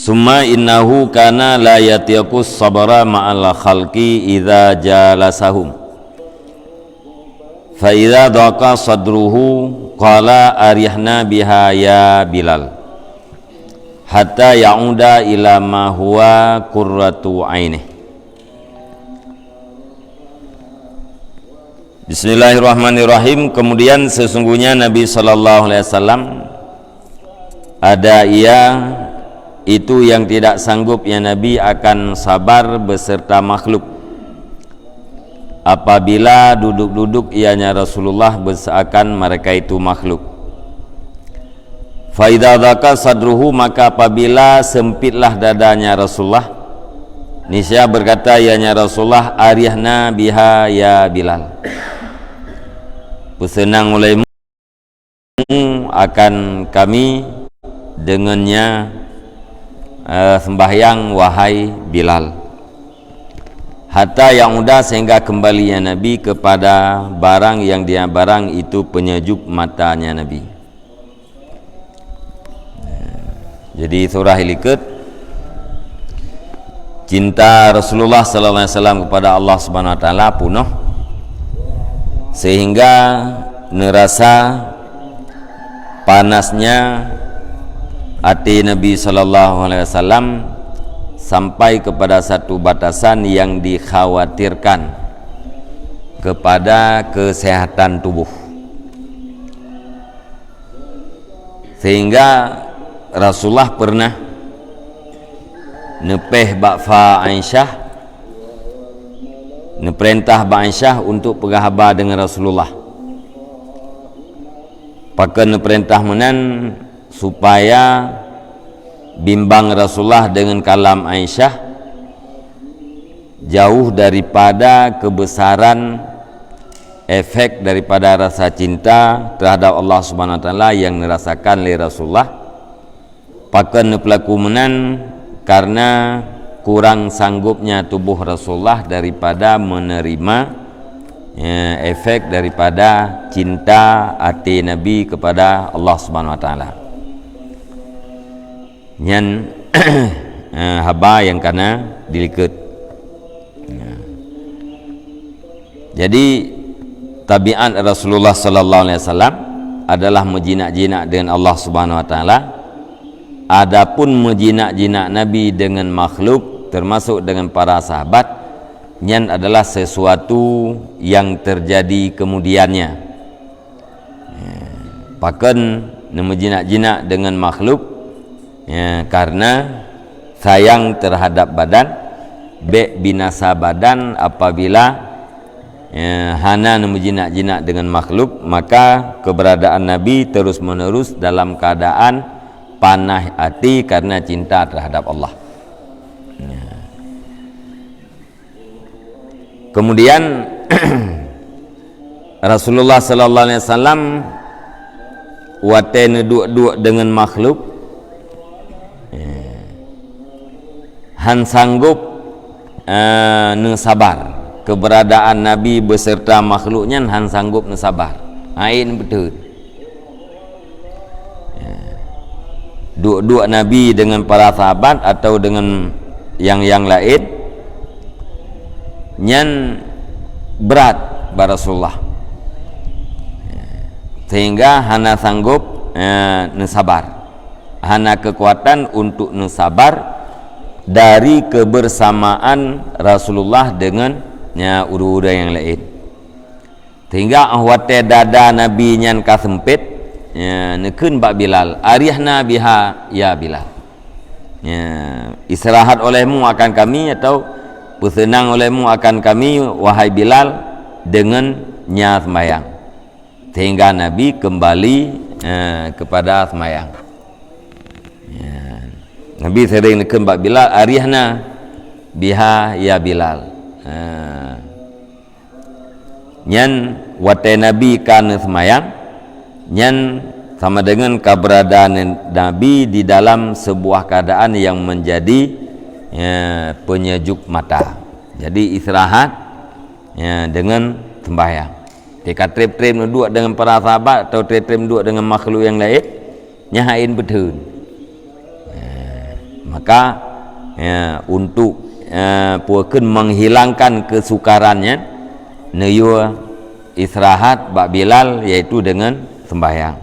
Summa innahu kana la yatiqus sabra ma'al khalqi idza jalasahum fa idza daqa sadruhu qala arihna biha ya Bilal hatta ya'uda ila ma huwa qurratu ainih. Bismillahirrahmanirrahim. Kemudian sesungguhnya Nabi sallallahu alaihi wasallam ada ia itu yang tidak sanggup ya Nabi akan sabar beserta makhluk apabila duduk-duduk ianya Rasulullah bersaakan mereka itu makhluk. Fa idza dhaqa sadruhu, maka apabila sempitlah dadanya Rasulullah, niscaya berkata ianya Rasulullah, arihna biha ya Bilal, bersenang olehmu akan kami dengannya sembahyang wahai Bilal, hatta yang udah sehingga kembalinya Nabi kepada barang yang dia barang itu penyejuk matanya Nabi. Jadi surah Al-Iqad, cinta Rasulullah sallallahu alaihi wasallam kepada Allah Subhanahu wa taala penuh sehingga nerasa panasnya hati Nabi sallallahu alaihi wasallam sampai kepada satu batasan yang dikhawatirkan kepada kesehatan tubuh, sehingga Rasulullah pernah nepeh bakfa Aisyah, neperintah Aisyah untuk pergahaba dengan Rasulullah, pakai neperintah menan supaya bimbang Rasulullah dengan kalam Aisyah jauh daripada kebesaran efek daripada rasa cinta terhadap Allah Subhanahu wa taala yang dirasakan oleh Rasulullah. Pakai pelaku menan karena kurang sanggupnya tubuh Rasulullah daripada menerima efek daripada cinta hati Nabi kepada Allah Subhanahu wa taala. Nyan haba yang kana diliket. Jadi tabiat Rasulullah sallallahu alaihi wasallam adalah menjinak-jinak dengan Allah Subhanahu wa taala. Adapun menjinak-jinak Nabi dengan makhluk termasuk dengan para sahabat, nyan adalah sesuatu yang terjadi kemudiannya. Pakan menjinak-jinak dengan makhluk karena sayang terhadap badan, binasa badan apabila hana menjinak-jinak dengan makhluk, maka keberadaan Nabi terus menerus dalam keadaan panah hati karena cinta terhadap Allah. Kemudian Rasulullah sallallahu alaihi wasallam wate duduk dengan makhluk, han sanggup sabar keberadaan Nabi beserta makhluknya, han sanggup sabar. Ain betul. Dua Nabi dengan para sahabat atau dengan yang lain nyan berat Rasulullah, sehingga hana sanggup sabar, hana kekuatan untuk sabar dari kebersamaan Rasulullah dengan uru-uru yang lain, sehingga ahwate dada Nabi nyan kasempit nekun bak Bilal, arihna biha ya Bilal, istirahat olehmu akan kami atau bersenang olehmu akan kami wahai Bilal dengan sembahyang, sehingga Nabi kembali kepada sembahyang. Nabi sering nekun bak Bilal, arihna biha ya Bilal, nyan wate Nabi kan sembahyang, nyan sama dengan keberadaan Nabi di dalam sebuah keadaan yang menjadi penyejuk mata. Jadi istirahat dengan sembahyang. Jika trip-trip duduk dengan para sahabat atau trip-trip duduk dengan makhluk yang lain, nyahain betul. maka untuk puakeun menghilangkan kesukarannya neyo istirahat bak Bilal yaitu dengan sembahyang.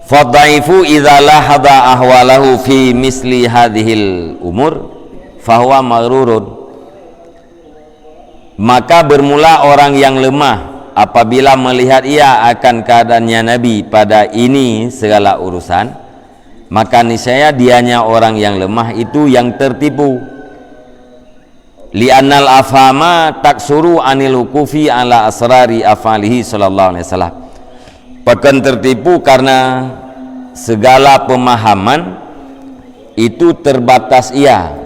Fadhaifu idza lahadha ahwalahu fi misli hadhil umur fahuwa maghrurun. Maka bermula orang yang lemah apabila melihat ia akan keadaannya Nabi pada ini segala urusan, maka niscaya dianya orang yang lemah itu yang tertipu. Li'annal afhama taksuru anil wuqufi ala asrari afalihi sallallahu alaihi wasallam. Bahkan tertipu karena segala pemahaman itu terbatas ia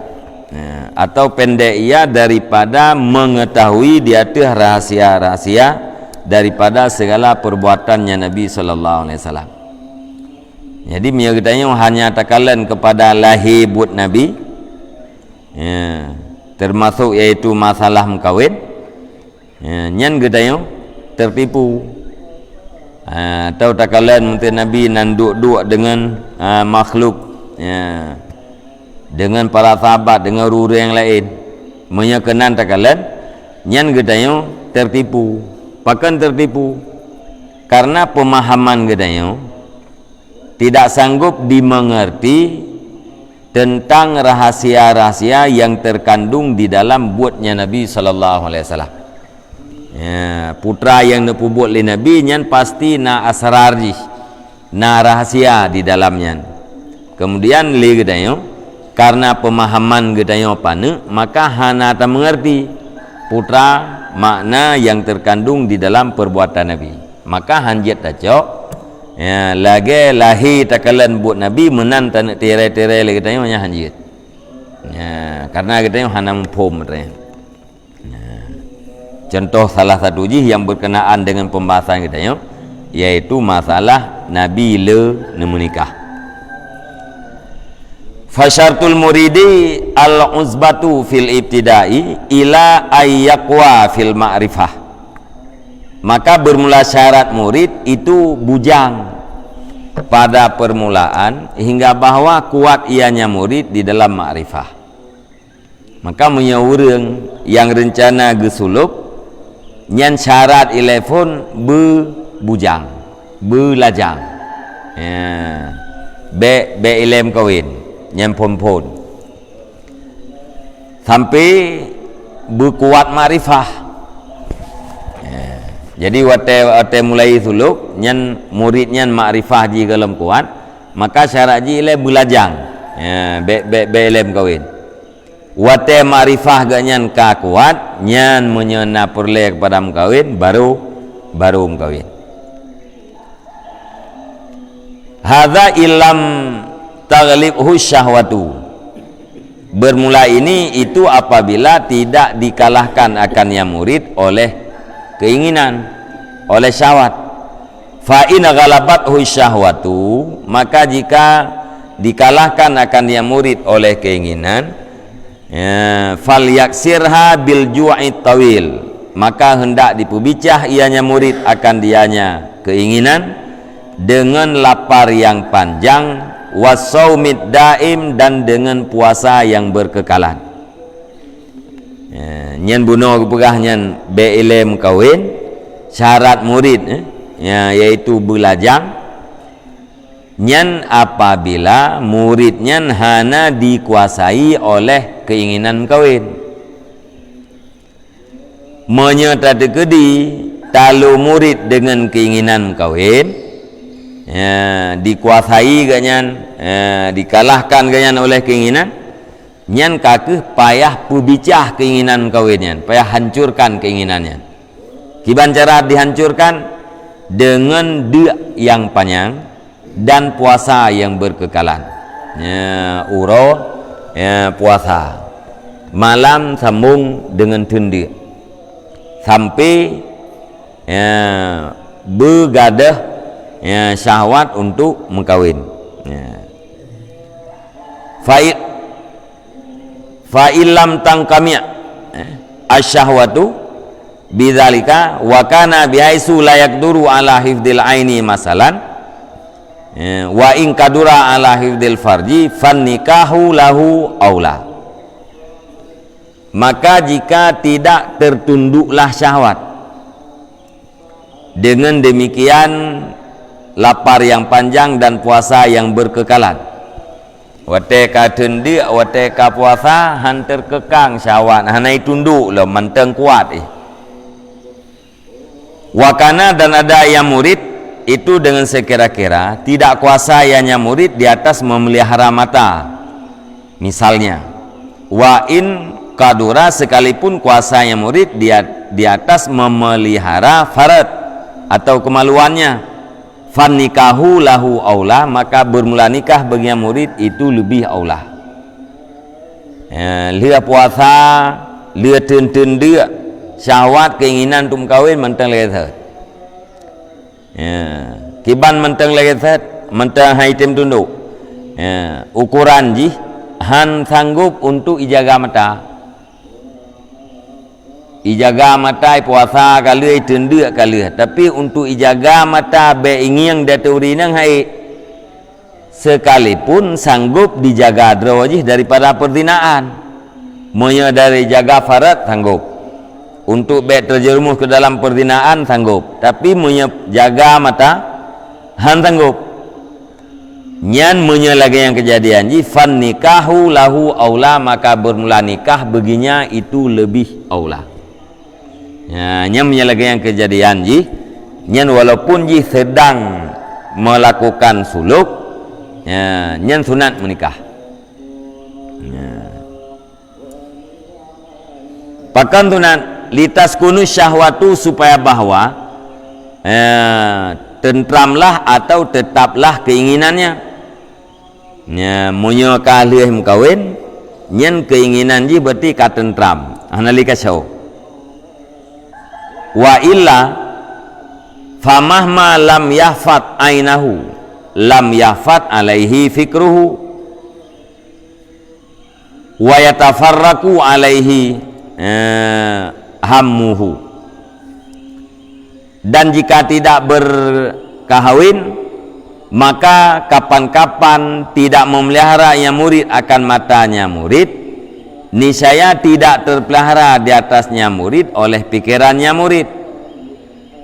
atau pendek ia daripada mengetahui di atas rahasia-rahasia daripada segala perbuatannya Nabi sallallahu alaihi wasallam. Jadi menyertanya hanya takalan kepada lahibut Nabi, termasuk yaitu masalah mengkawin, nyan gedayong tertipu. Atau takalan mungkin Nabi nanduk-duk dengan makhluk, dengan para sahabat, dengan ruru yang lain, menyekenan takalan nyan gedayong tertipu. Bahkan tertipu karena pemahaman gedayong tidak sanggup dimengerti tentang rahasia-rahasia yang terkandung di dalam buatnya Nabi sallallahu alaihi wasallam. Putra yang napubut li Nabi nyan pasti na asrarji, na rahasia di dalamnya. Kemudian li gedayo karena pemahaman gedayo pane maka hana ta mengerti putra makna yang terkandung di dalam perbuatan Nabi. Maka hanjat tacok lagi lahi takalan buat Nabi menan tanak tirai-tirai lagi gedayo nya hanjat. Karena gedayo hana mempom katanya. Contoh salah satu jih yang berkenaan dengan pembahasan kita yaitu masalah Nabi menikah. Fasyartul muridi al-uzbatu fil ibtidai ila ayyaqwa fil ma'rifah. Maka bermula syarat murid itu bujang pada permulaan hingga bahwa kuat ianya murid di dalam ma'rifah. Maka menyawureng yang rencana gesuluk nyan syarat ilefon bujang belajang be ilem kawin nyan pon sampai berkuat marifah. Jadi wate mulai suluk nyan murid nyan ma'rifah ji galam kuat maka syarat ji ile belajang be ilem kawin. Wate ma'rifah ganyan ka kuat nyan menyena perle kepada mengkawin baru mengkawin. Hadza illam taghlibhu syahwatu. Bermula ini itu apabila tidak dikalahkan akannya murid oleh keinginan, oleh syahwat. Fa in ghalabathu syahwatu, maka jika dikalahkan akannya murid oleh keinginan, fal yaksirha bil ju'i tawil, maka hendak dipubicah ianya murid akan dianya keinginan dengan lapar yang panjang, wasaumid daim, dan dengan puasa yang berkekalan. Nyen bunuh kepegah nyen be ilem kawin syarat murid yaitu belajang nyan apabila muridnya hana dikuasai oleh keinginan kawin. Menyata dekedi talu murid dengan keinginan kawin dikuasai ganyan dikalahkan ganyan oleh keinginan nyan kakeh payah pubicah keinginan kawinnya, payah hancurkan keinginannya. Kiban cara dihancurkan dengan dia yang panjang dan puasa yang berkekalan. Puasa malam sambung dengan tendi sampai begadah syahwat untuk mengkawin. Fa'ilam tangkami' asyahwatu bidzalika wa kana bihaisu la yaqduru ala hifdil aini masalan. Wa in kadura ala hifdil farji fan nikahu lahu aula. Maka jika tidak tertunduklah syahwat, dengan demikian lapar yang panjang dan puasa yang berkekalan. Wateka tendik, wateka puasa han terkekang syahwat, hanai tunduk lah, manteng kuat Wakana, dan ada yang murid itu dengan sekira-kira tidak kuasa ianya murid di atas memelihara mata. Misalnya, wa in kadura, sekalipun kuasa yang murid di atas memelihara farad atau kemaluannya, fan nikahu lahu aula, maka bermula nikah bagi yang murid itu lebih aula. Lia puasa, lia ten dia syahwat keinginan untuk kahwin mentang lagi thad. Kiban mentang lagi thad, mentang haitim tunduk. Ukuran ji han sanggup untuk ijaga mata. Ijaga mata puasa kali tenduk kali, tapi untuk ijaga mata be ingin daturi nang hai sekalipun sanggup dijaga drawajih daripada perzinaan. Monya dari jaga farad sanggup. Untuk be terjerumus ke dalam perzinaan sanggup, tapi menjaga mata han sanggup. Nyan lagi yang kejadian ji fan nikahu lahu aula, maka bermula nikah baginya itu lebih aula. Nyan lagi yang kejadian ji nyan walaupun ji sedang melakukan suluk, nyan sunat menikah. Pakan sunat litas kunus syahwatu, supaya bahwa tentramlah atau tetaplah keinginannya. Munyo kalih mkawin nyen keinginan ji berarti ka tentram analika syau. Wa illa famahma lam yahfat ainahu lam yahfat alaihi fikruhu wa yatafarraqu alaihi hammuhu. Dan jika tidak berkahwin, maka kapan-kapan tidak memelihara yang murid akan matanya murid, niscaya tidak terpelihara di atasnya murid oleh pikirannya murid.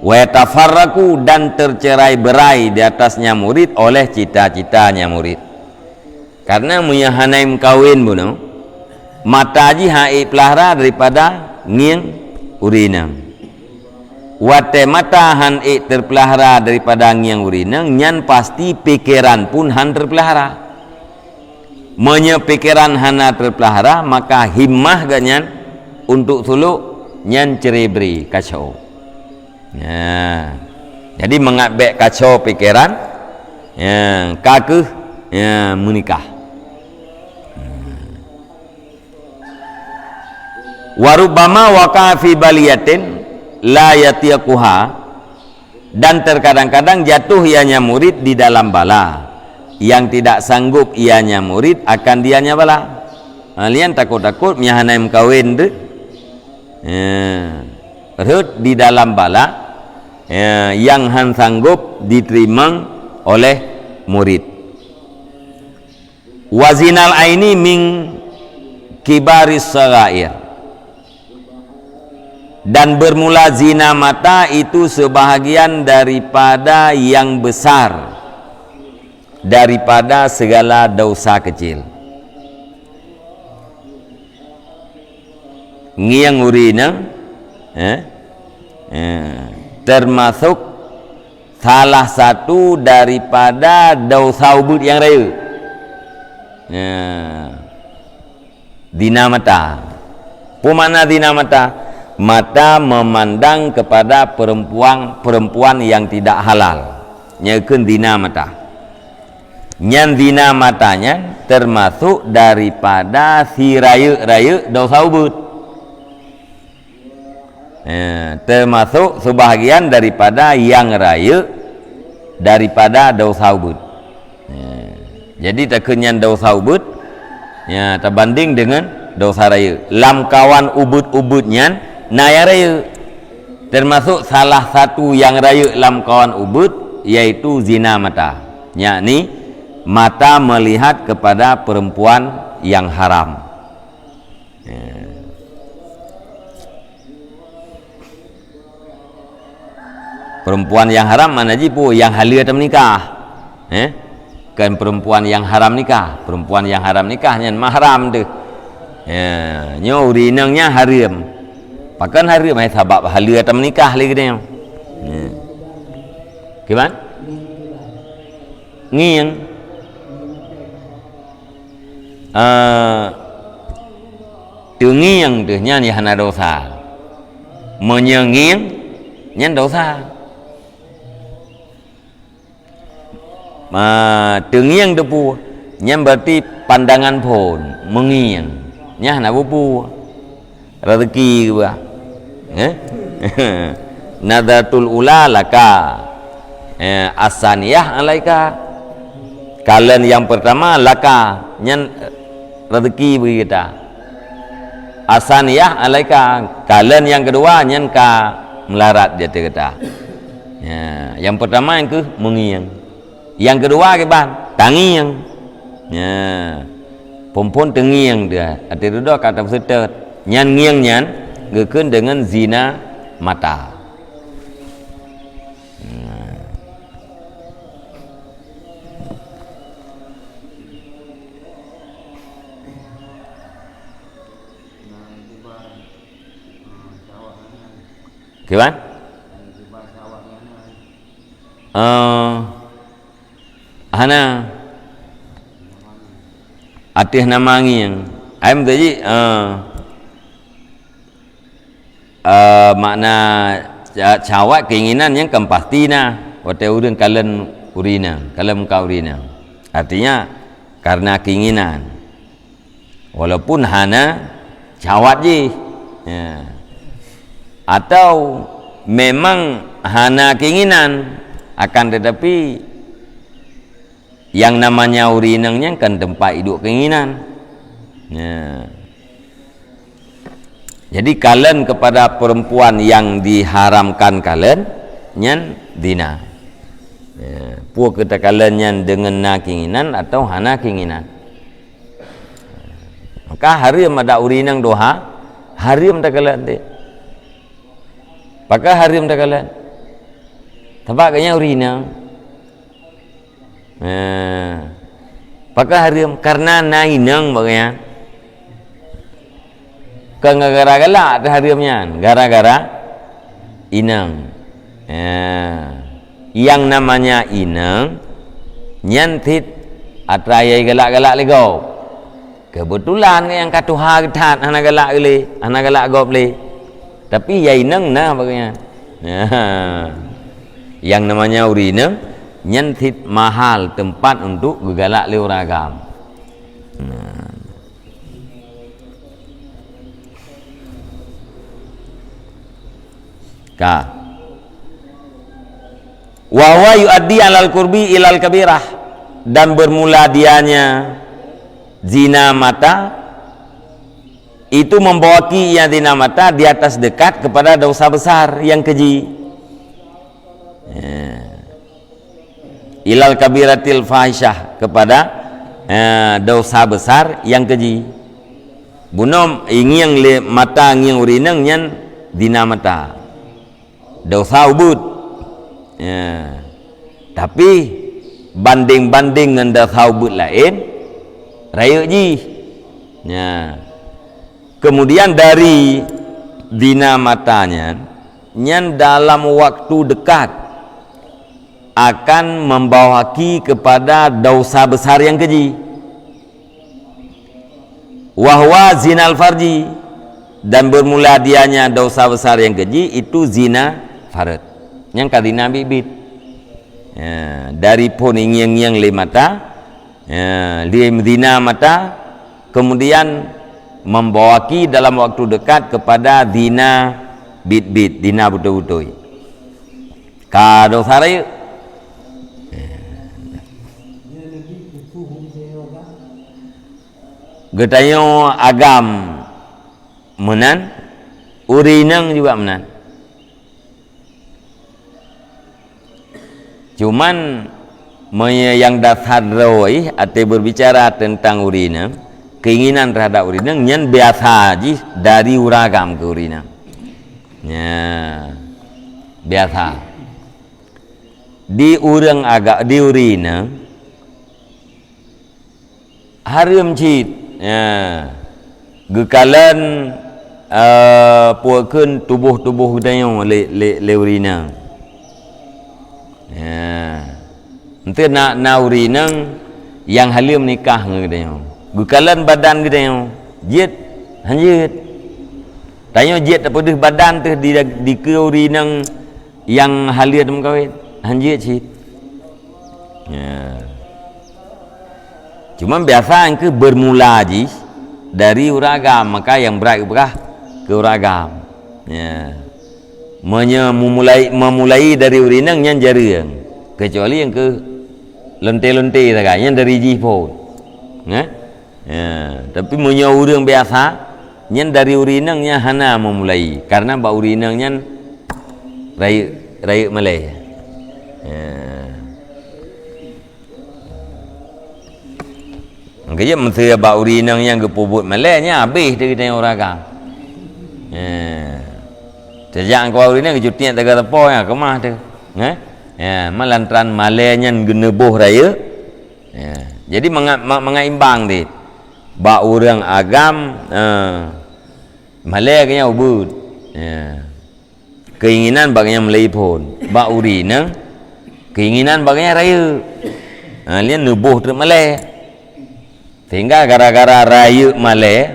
Wa yatafarraqu, dan tercerai-berai di atasnya murid oleh cita-citanya murid. Karena munyahanai kawin bunuh mata ji hai pelihara daripada nging urinang. Wate mata han terpelihara daripada nging urinang, nyan pasti pikiran pun han terpelihara. Menye pikiran hana terpelihara, maka himmah ganyan untuk suluk nyan cerebri kacau. Jadi mengabek kacau pikiran, kakeh menikah. Warubama waqa'a fi baliyatin la yatiquha, dan terkadang-kadang jatuh ianya murid di dalam bala yang tidak sanggup ianya murid akan dianya bala. Kalian takut-takut mihanai kawin tu di dalam bala yang han sanggup diterima oleh murid. Wazinal aini min kibaris sagair, dan bermula zina mata itu sebahagian daripada yang besar daripada segala dosa kecil. Ngiang urina termasuk salah satu daripada dosa ubud yang raya. Zina mata. Pemana zina mata? Mata memandang kepada perempuan yang tidak halal, nyekeun zina mata. Nyan zina matanya termasuk daripada si raya dosa ubud, termasuk sebahagian daripada yang raya daripada dosa ubud. Jadi takenyan dosa ubud terbanding dengan dosa raya. Lam kawan ubud-ubudnya naya raya, termasuk salah satu yang raya lam kawan ubud yaitu zina mata. yakni mata melihat kepada perempuan yang haram. Perempuan yang haram mana jipu yang halal atau menikah, kan perempuan yang haram nikah. Perempuan yang haram nikah nyan mahram tu, nyo urinangnya haram, pakan haram ai sebab halal atau menikah lagi dia. Gimana? Ngiang ngiang tu nyan hana dosa, menyengiang nyan dosa. Tengiang depu nyam berarti pandangan pun mengiang nya nak bupu rezeki gua nadatul ula laka asaniyah alaika, kalian yang pertama laka nyan rezeki bagi kita, asaniyah alaika kalian yang kedua nyan ka melarat dia kita. Yang pertama yang ke mengiang, yang kedua ke ban tangiang, perempuan tengiang dia. Ada dua kata bersetet nyan ngiang nyan gekeun dengan zina mata. Gimana? Hana atih nama ngiang aim tadi makna cawat keinginan yang kempastina wate urang kalen urina kalen muka urina, artinya karena keinginan walaupun hana cawat je, atau memang hana keinginan akan tetapi yang namanya urinangnya kan tempat hidup keinginan. Jadi kalian kepada perempuan yang diharamkan kalian nyan dina. Puak kita kalian nyan dengan na keinginan atau hana keinginan. Maka harim ada urinang doha, harim tak kalian deh. Pakai harim tak kalian. Tabaknya urinang. Pakai harim karena nainang bagaian. Kan gara-gara galak tu harimnya, gara-gara inang. Yang namanya inang nyantit atrayai galak-galak lego. Kebetulan yang katuha ketat anak galak le, anak galak gop le. Tapi ya inang nah bagaian. Yang namanya urinang nyantit mahal tempat untuk gegalak le ragam. Ka wa huwa yuaddi alal qurbi ilal kabirah, dan bermula dianya zina mata itu membawaki yang zina mata di atas dekat kepada dosa besar yang keji. Ilal kabiratil fahisyah, kepada dosa besar yang keji. Bunom ingiang le mata ngiang urinang nyan dina mata dosa ubud. Tapi banding-banding dengan dosa ubud lain raya ji. Kemudian dari dina matanya nyan dalam waktu dekat akan membawaki kepada dosa besar yang keji. Wahwa zinal farji, dan bermula dianya dosa besar yang keji itu zina farad yang kadina bibit. Dari pun ingiang le mata, zina mata, kemudian membawaki dalam waktu dekat kepada zina bit-bit, zina betul-betul. Ka dosa raya getayo agam menan, urinang juga menan. Cuman yang dasar roi atau berbicara tentang urina, keinginan terhadap urina nyen biasa aja dari uragam ke urina. Ya, biasa. Di urang agak di urina harum cit. Ya. Gekalan puakeun tubuh-tubuh dayo le urina. Ya. Ente nak urina yang halim nikah ngadayo. Gekalan badan gadayo. Jit hanjit. Tanya jit apa dah badan tu di ke urina yang halim kawin. Hanjit cit. Ya. Cuma biasa ke bermula aja dari uragam, maka yang berat ke uragam. Ya. Memulai dari urinang yang jarang, kecuali yang ke lonte-lonte tak yang dari jipon. Ya. Tapi urang biasa yang dari urinang yang hana memulai, karena bau urinang yang rayu Malay. Makanya mesti bau urinang yang kepubut Malaynya habis dari tengok uragam. Sejak kau urinang kejutian tegak tepo ya kemah tu. Melantran Malaynya genebuh raya. Jadi mengaimbang dit. Bau urang agam Malay kanya ubud. Keinginan baganya Malay pun. Bau urinang keinginan baganya raya. Lian nebuh ter Malay. Sehingga gara-gara raya Malay,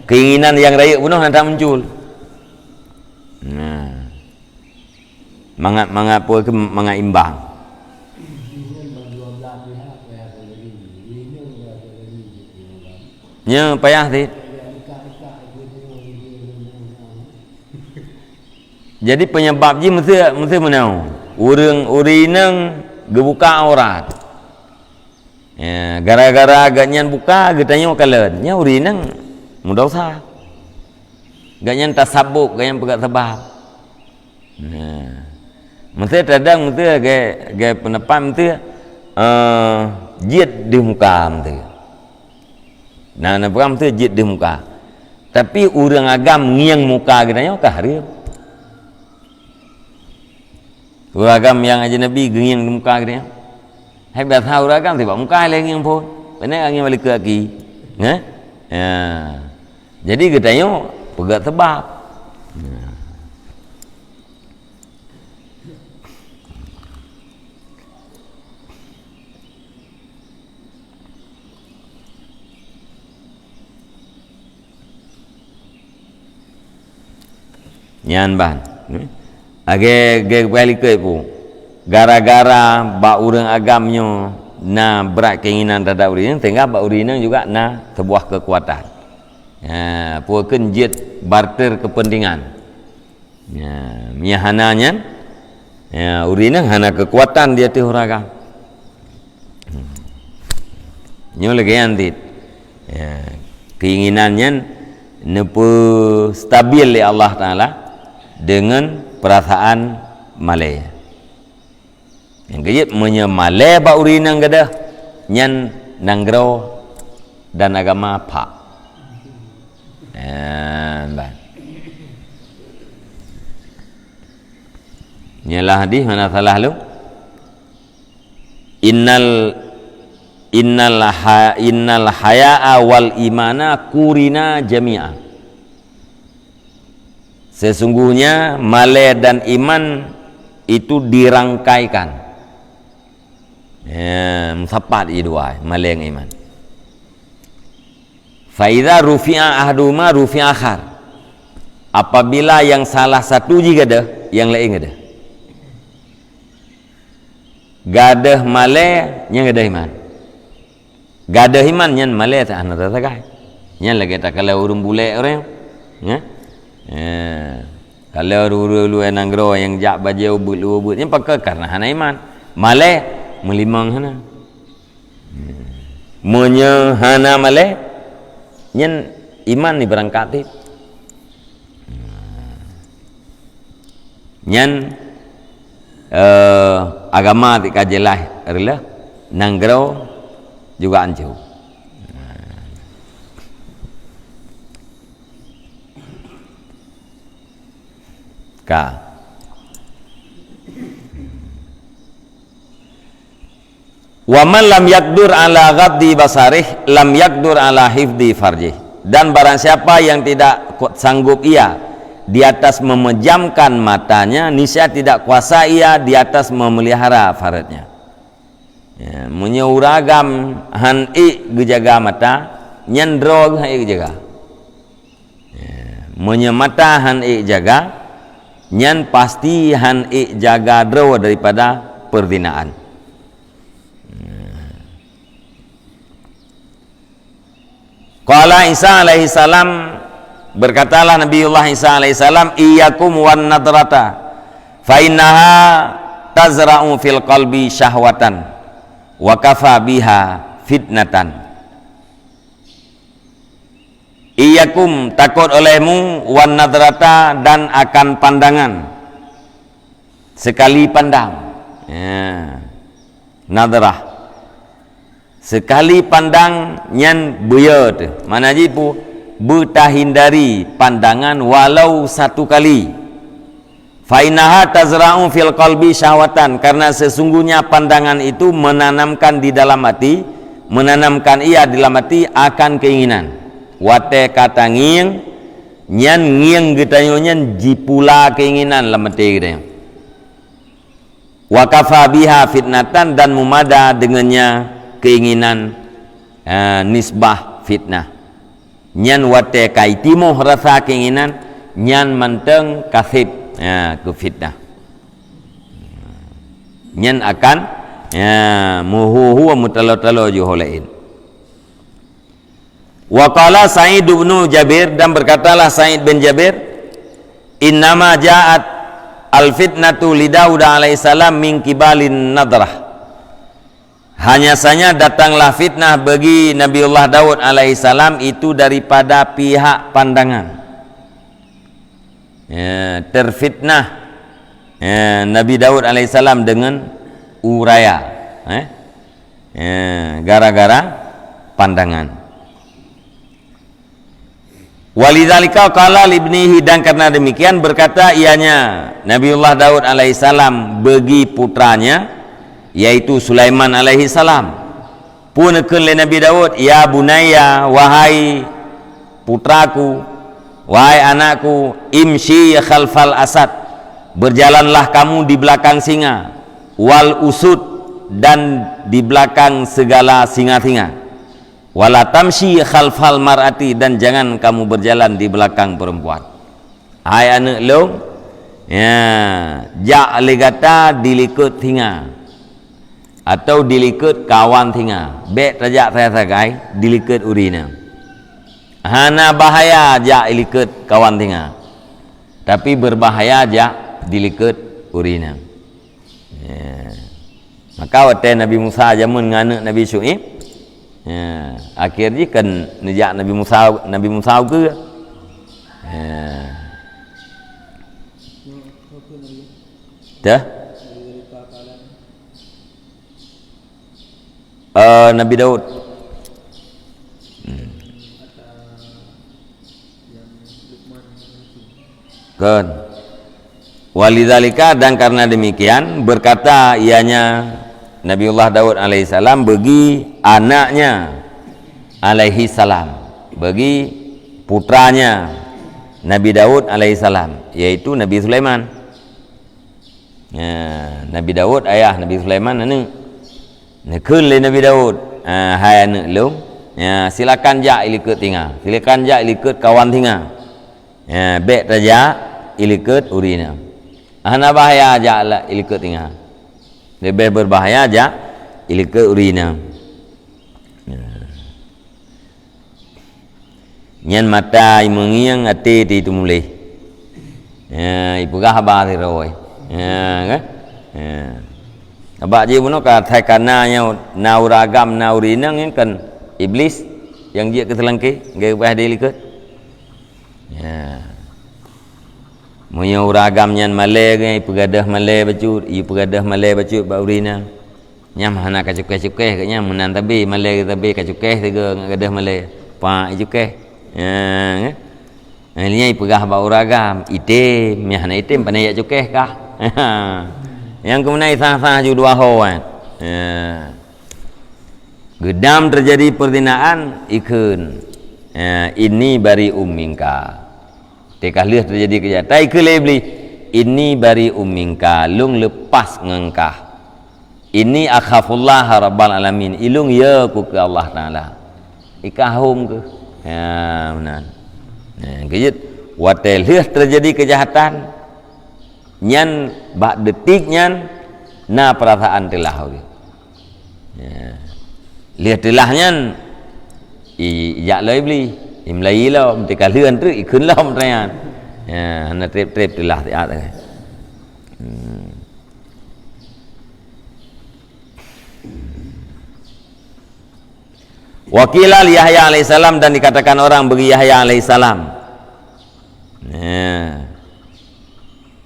keinginan yang raya pun hendak muncul. Mangat pun ke mengaimbang. Nya payah dit. Jadi penyebab je mesti menau. Urinang gebuka aurat. Ya, gara-gara agaknya buka getanya kalan nya urinang mudah usah gaknya tasabuk gaknya pegat sebab. Mesti kadang mesti ge penepan mesti jit di muka mesti. Nah peram mesti jit di muka. Tapi urang agam ngiang muka getanya ka hari. Urang agam yang aja Nabi ngiang di muka getanya. Hai biasa uragam thì bỗng cai lên yang pun. Benar angin balik ke kaki. Jadi katanya pegat sebab. Nyan ban. Age balik ke pun. Gara-gara bak urang agamnya na berat keinginan terhadap urinang, sehingga bak urinang juga na sebuah kekuatan. Puakeun jit barter kepentingan. Hananya urinang hana kekuatan dia tu uragam. Nyo lagi antit. Keinginannya nepu stabil oleh Allah Taala dengan perasaan Malay. Yang kejut menyemale ba urinang gadah nyan nanggro dan agama pak. Nyalah hadis mana salah lu? Innal haya'a wal imana kurina jami'a. Sesungguhnya male dan iman itu dirangkaikan. Sapat dua malay dengan iman. Fa idza rufi'a ahduma rufi'a akhar. Apabila yang salah satu juga ada, yang lain ada. Gadah malay yang ada iman. Gadah iman yang malay tak ana tagai. Yang lagi tak kalau urung bule orang. Kalau uru-uru enanggro yang jak baju ubut yang pakai karena hana iman. Malay melimang hana. Menye hana malay nyen iman ni berangkat nyen agama ti kajelah rela nanggro juga ancu. Ka wa man lam yakdur ala ghaddi basarih lam yakdur ala hifdi farjih. Dan barang siapa yang tidak sanggup ia di atas memejamkan matanya, niscaya tidak kuasa ia di atas memelihara faradnya. Ya, menyeuragam han gejaga mata nyendro hai gejaga. Ya, menyemata han jaga nyan pasti han jaga dro daripada perzinaan. Qala Isa alaihi salam, berkatalah Nabiullah Isa alaihi salam, iyyakum wan nadrata fa innaha tazra'u fil qalbi syahwatan wa kafa biha fitnatan. Iyyakum, takut olehmu, wan nadrata, dan akan pandangan, sekali pandang, ya, nadrah, sekali pandang nyan buya tu. Mana jipu bertahindari pandangan walau satu kali. Fa innaha tazra'u fil qalbi syahwatan, karena sesungguhnya pandangan itu menanamkan di dalam hati, menanamkan ia di dalam hati akan keinginan. Wate kata ngieng nyan ngieng getanyonya jipula keinginan dalam hati kita. Wa kafa biha fitnatan, dan memada dengannya keinginan nisbah fitnah. Nyan wate kaitimu rasa keinginan nyan manteng kasib ke fitnah. Nyan akan muhu mutalo-talo juholain. Wa qala Sa'id bin Jabir, dan berkatalah Sa'id bin Jabir, innama ja'at al-fitnatu li Daud alaihissalam min kibalin nadrah. Hanya saja datanglah fitnah bagi Nabiullah Daud alaihissalam itu daripada pihak pandangan. Ya, terfitnah Nabi Daud alaihissalam dengan uraya, gara-gara pandangan. Walidzalika qala libnihi, dan karena demikian berkata ianya Nabiullah Daud alaihissalam bagi putranya, yaitu Sulaiman alaihissalam, punekeun le Nabi Daud, ya bunayya, wahai putraku, wahai anakku, imshi khalfal asad, berjalanlah kamu di belakang singa, wal usud, dan di belakang segala singa-singa, wala tamshi khalfal mar'ati, dan jangan kamu berjalan di belakang perempuan. Hai anak long, ya, jak legata dilikut singa atau dilikut kawan singa, bet rajak saya sagai dilikut urina. Hana bahaya jak dilikut kawan singa, tapi berbahaya jak dilikut urina. Ya. Maka waktu Nabi Musa jamun nganak Nabi Syu'ib, ya, akhirnya kan nejak Nabi Musa ke dah Nabi Daud kan walidzalika, dan karena demikian berkata ianya Nabiullah Daud alaihissalam bagi anaknya alaihissalam, bagi putranya Nabi Daud alaihissalam, yaitu Nabi Sulaiman. Ya, Nabi Daud ayah Nabi Sulaiman anu nekeun le Nabi Daud, hai anak lu, ya, silakan jak ilikut tinggal, silakan jak ilikut kawan tinggal, ya, bet raja ilikut urina. Hana bahaya jak lah ilikut tinggal, lebih berbahaya aja ilikut urina. Nyan mata mengiang hati itu mulai. Ya, ibu khabar rồi. Ya, kan? Ya. Abak je puno ka thai kananya nauragam naurina yang kan iblis yang dia ketelangke ge bah ilikut. Ya. Monya uragam nyan male ge pegadah male bacut, i pegadah male bacut ba urina. nya mana ka cukeh-cukeh nya menan tabe malai tabe ka cukeh tiga gadah malai pa cukeh ya nya pegah ba uragam item nya hana item pandai ya cukeh kah yang kemudian sah-sah ju dua hawan gedam terjadi perzinaan ikun ini bari ummingka tekah leh terjadi kejahatan ke lebli ini bari ummingka lung lepas ngengkah ini akhafullah rabbal alamin ilung ya ku ke Allah taala ikahum ke benar kejut watel leh terjadi kejahatan nyan bak detik nyan na perasaan telah lihat telahnya ijak lai beli imlai lo ketika lian tu ikun lo merayan hana trip telah tiat wakilal Yahya alaihissalam dan dikatakan orang bagi Yahya alaihissalam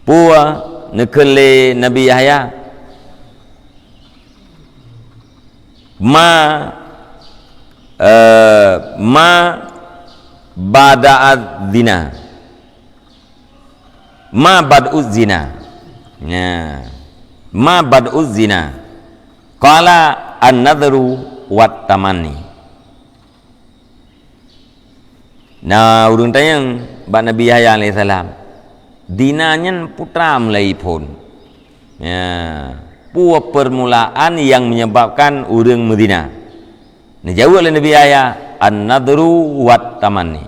puah nekele Nabi Yahya ma bada'ad zina ma bad'uz zina ma bad'uz zina qala an-nadhru wat tamanni. Nah urun tayang ba Nabi Yahya alaihissalam dinanya putra mulai pun puah permulaan yang menyebabkan urang Medina. Dijawab oleh Nabi Yahya an-nadru wat tamanni.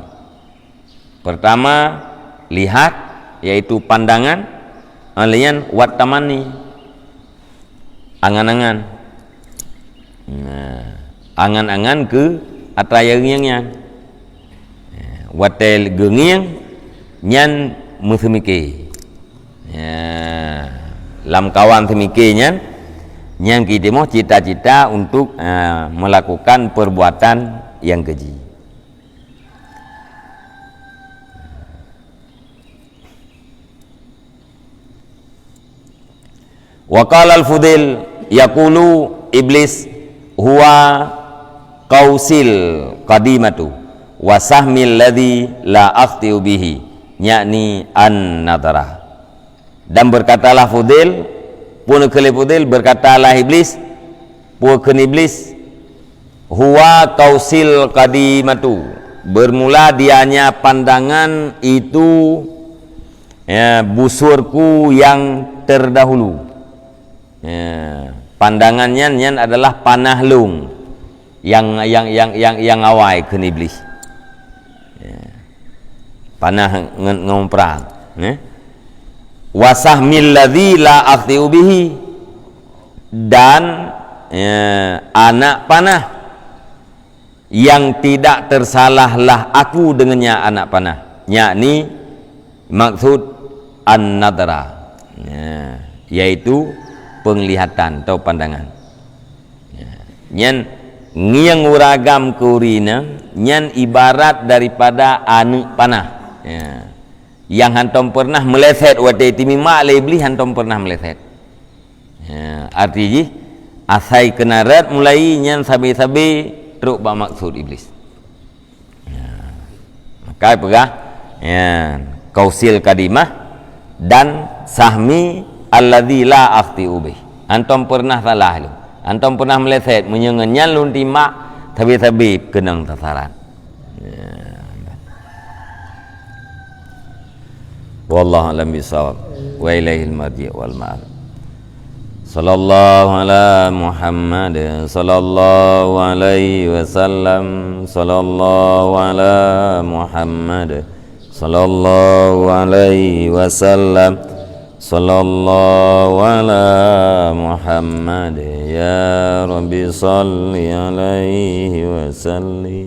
Pertama lihat yaitu pandangan, alian wat tamanni angan-angan. Angan-angan ke atraya ngiang watel gengiang nyan musemike lam kawan semikirnya yang kita mau cita-cita untuk melakukan perbuatan yang keji. Wa qala al-Fudail yaqulu iblis huwa qausil qadimatu wa sahmil ladzi la aftiu bihi yakni an-nadara. Dan berkatalah Fudail pun kele Fudail berkatalah iblis pun iblis huwa qausil qadimatu bermula dianya pandangan itu busurku yang terdahulu. Pandangannya nyan adalah panah lung yang awai ke iblis. Panah ngomprang wasahmil ladzi la akhtiu bihi dan anak panah yang tidak tersalahlah aku dengannya anak panah, yakni maksud an-nadra yaitu penglihatan atau pandangan. Nyan ngiang uragam kurina nyan ibarat daripada anak panah yang hantom pernah meleset wadai timima lebih hantom pernah meleset. Artinya asai kenarat mulai nyan sabi-sabi teruk bermaksud iblis. Maka pegah kausil kadimah dan sahmi alladzi la akhtiu bih. Antum pernah salah lu. Antum pernah meleset menyengenyan luntima tabi-tabi kenang sasaran. Wallahu a'lam bishawab wa ilaihil marji' wal ma'ab. Sallallahu ala Muhammad sallallahu alaihi wasallam sallallahu ala Muhammad sallallahu alaihi wasallam sallallahu ala Muhammad ya Rabbi salli alaihi wasallim.